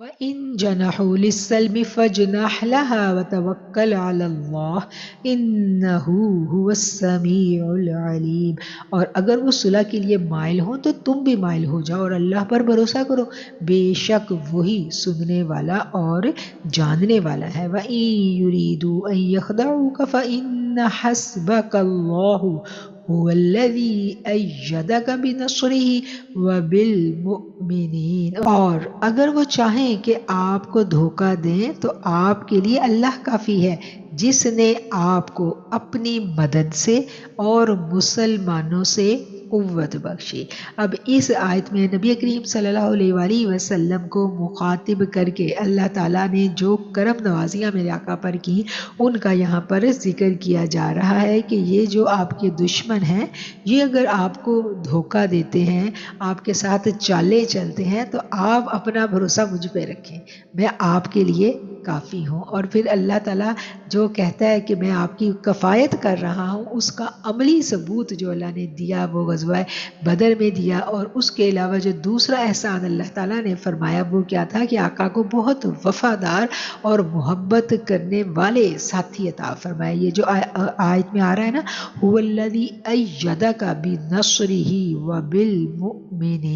وَإِن جَنَحُوا لِلسَّلْمِ فَاجْنَحْ لَهَا وَتَوَكَّلْ عَلَى اللَّهِ إِنَّهُ هُوَ السَّمِيعُ الْعَلِيمُ۔ اور اگر وہ صلح کے لیے مائل ہوں تو تم بھی مائل ہو جاؤ اور اللہ پر بھروسہ کرو، بے شک وہی سننے والا اور جاننے والا ہے۔ وَإِن يُرِيدُوا أَن يَخْدَعُوكَ فَإِنَّ حَسْبَكَ اللَّهُ هُوَ الَّذِي أَيَّدَكَ بِنَصْرِهِ وَبِالْمُؤْمِنِينَ۔ اور اگر وہ چاہیں کہ آپ کو دھوکہ دیں تو آپ کے لیے اللہ کافی ہے، جس نے آپ کو اپنی مدد سے اور مسلمانوں سے قوت بخشی۔ اب اس آیت میں نبی کریم صلی اللہ علیہ وآلہ وسلم کو مخاطب کر کے اللہ تعالیٰ نے جو کرم نوازیاں میرے آقا پر کی ان کا یہاں پر ذکر کیا جا رہا ہے کہ یہ جو آپ کے دشمن ہیں، یہ اگر آپ کو دھوکہ دیتے ہیں، آپ کے ساتھ چالیں چلتے ہیں، تو آپ اپنا بھروسہ مجھ پہ رکھیں، میں آپ کے لیے کافی ہوں۔ اور پھر اللہ تعالیٰ جو کہتا ہے کہ میں آپ کی کفایت کر رہا ہوں، اس کا عملی ثبوت جو اللہ نے دیا وہ غزوہ بدر میں دیا۔ اور اس کے علاوہ جو دوسرا احسان اللہ تعالیٰ نے فرمایا وہ کیا تھا کہ آقا کو بہت وفادار اور محبت کرنے والے ساتھی عطا فرمائے۔ یہ جو آیت میں آ رہا ہے نا، هُوَ الَّذِي أَيَّدَكَ بِنَصْرِهِ وَبِالْمُؤْمِنِينَ،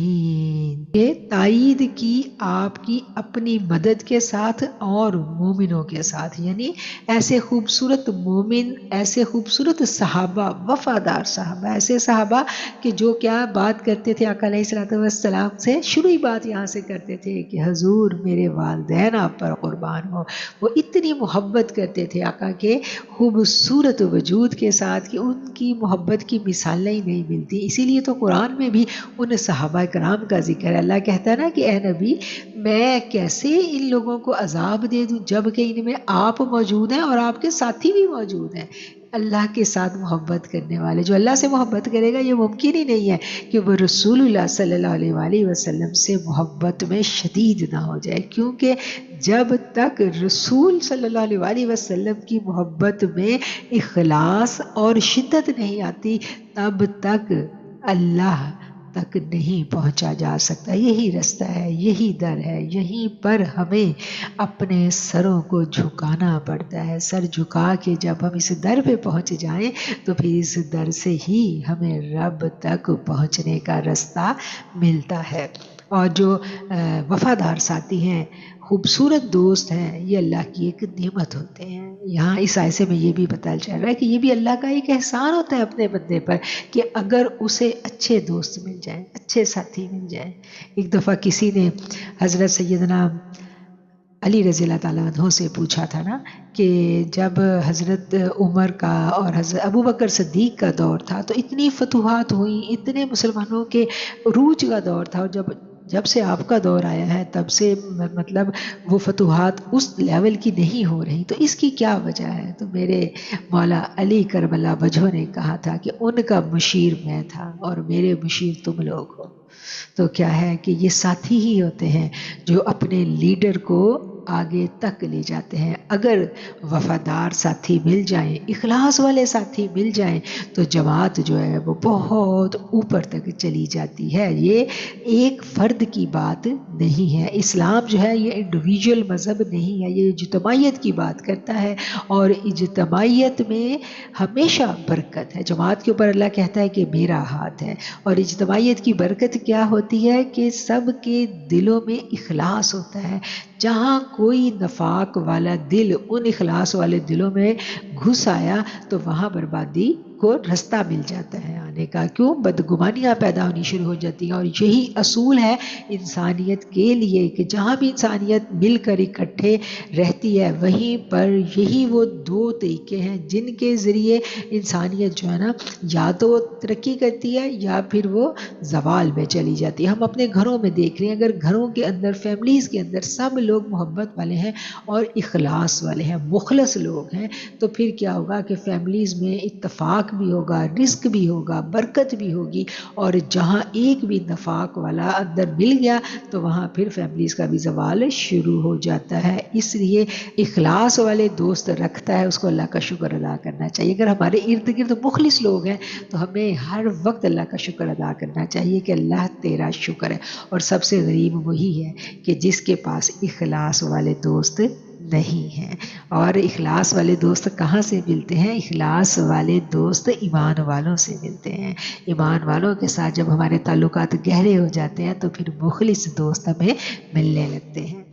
یہ تائید کی آپ کی اپنی مدد کے ساتھ اور مومنوں کے ساتھ، یعنی ایسے خوبصورت مومن، ایسے خوبصورت صحابہ، وفادار صحابہ، ایسے صحابہ کہ جو کیا بات کرتے تھے آقا علیہ الصلوۃ والسلام سے، شروعی بات یہاں سے کرتے تھے کہ حضور میرے والدین آپ پر قربان ہو۔ وہ اتنی محبت کرتے تھے آقا کے خوبصورت وجود کے ساتھ کہ ان کی محبت کی مثالیں ہی نہیں ملتی۔ اسی لیے تو قرآن میں بھی ان صحابہ کرام کا ذکر ہے۔ اللہ کہتا ہے نا کہ اے نبی، میں کیسے ان لوگوں کو عذاب دے دوں جب کہ ان میں آپ موجود ہیں اور آپ کے ساتھی بھی موجود ہیں۔ اللہ کے ساتھ محبت کرنے والے، جو اللہ سے محبت کرے گا، یہ ممکن ہی نہیں ہے کہ وہ رسول اللہ صلی اللہ علیہ وآلہ وسلم سے محبت میں شدید نہ ہو جائے، کیونکہ جب تک رسول صلی اللہ علیہ وآلہ وسلم کی محبت میں اخلاص اور شدت نہیں آتی، تب تک اللہ تک نہیں پہنچا جا سکتا۔ یہی رستہ ہے، یہی در ہے، یہیں پر ہمیں اپنے سروں کو جھکانا پڑتا ہے۔ سر جھکا کے جب ہم اس در پہ پہنچ جائیں تو پھر اس در سے ہی ہمیں رب تک پہنچنے کا رستہ ملتا ہے۔ اور جو وفادار ساتھی ہیں، خوبصورت دوست ہیں، یہ اللہ کی ایک نعمت ہوتے ہیں۔ یہاں اس آیت میں یہ بھی پتہ چل رہا ہے کہ یہ بھی اللہ کا ایک احسان ہوتا ہے اپنے بندے پر کہ اگر اسے اچھے دوست مل جائیں، اچھے ساتھی مل جائیں۔ ایک دفعہ کسی نے حضرت سیدنا علی رضی اللہ تعالیٰ عنہ سے پوچھا تھا نا کہ جب حضرت عمر کا اور حضرت ابو بکر صدیق کا دور تھا تو اتنی فتوحات ہوئیں، اتنے مسلمانوں کے عروج کا دور تھا، اور جب سے آپ کا دور آیا ہے تب سے مطلب وہ فتوحات اس لیول کی نہیں ہو رہی، تو اس کی کیا وجہ ہے؟ تو میرے مولا علی کرم اللہ وجہہ نے کہا تھا کہ ان کا مشیر میں تھا اور میرے مشیر تم لوگ ہو۔ تو کیا ہے کہ یہ ساتھی ہی ہوتے ہیں جو اپنے لیڈر کو آگے تک لے جاتے ہیں۔ اگر وفادار ساتھی مل جائیں، اخلاص والے ساتھی مل جائیں تو جماعت جو ہے وہ بہت اوپر تک چلی جاتی ہے۔ یہ ایک فرد کی بات نہیں ہے۔ اسلام جو ہے یہ انڈیویجول مذہب نہیں ہے، یہ اجتماعیت کی بات کرتا ہے، اور اجتماعیت میں ہمیشہ برکت ہے۔ جماعت کے اوپر اللہ کہتا ہے کہ میرا ہاتھ ہے، اور اجتماعیت کی برکت کیا ہوتی ہے کہ سب کے دلوں میں اخلاص ہوتا ہے۔ جہاں کوئی نفاق والا دل ان اخلاص والے دلوں میں گھس آیا تو وہاں بربادی کو رستہ مل جاتا ہے آنے کا۔ کیوں؟ بدگمانیاں پیدا ہونی شروع ہو جاتی ہیں، اور یہی اصول ہے انسانیت کے لیے کہ جہاں بھی انسانیت مل کر اکٹھے رہتی ہے وہیں پر یہی وہ دو طریقے ہیں جن کے ذریعے انسانیت جو ہے نا یا تو ترقی کرتی ہے یا پھر وہ زوال میں چلی جاتی ہے۔ ہم اپنے گھروں میں دیکھ رہے ہیں، اگر گھروں کے اندر، فیملیز کے اندر سب لوگ محبت والے ہیں اور اخلاص والے ہیں، مخلص لوگ ہیں، تو پھر کیا ہوگا کہ فیملیز میں اتفاق نفاق بھی ہوگا، رزق بھی ہوگا، برکت بھی ہوگی، اور جہاں ایک بھی نفاق والا اندر مل گیا تو وہاں پھر فیملیز کا بھی زوال شروع ہو جاتا ہے۔ اس لیے اخلاص والے دوست رکھتا ہے، اس کو اللہ کا شکر ادا کرنا چاہیے۔ اگر ہمارے ارد گرد مخلص لوگ ہیں تو ہمیں ہر وقت اللہ کا شکر ادا کرنا چاہیے کہ اللہ تیرا شکر ہے۔ اور سب سے غریب وہی ہے کہ جس کے پاس اخلاص والے دوست نہیں ہیں۔ اور اخلاص والے دوست کہاں سے ملتے ہیں؟ اخلاص والے دوست ایمان والوں سے ملتے ہیں۔ ایمان والوں کے ساتھ جب ہمارے تعلقات گہرے ہو جاتے ہیں تو پھر مخلص دوست ہمیں ملنے لگتے ہیں۔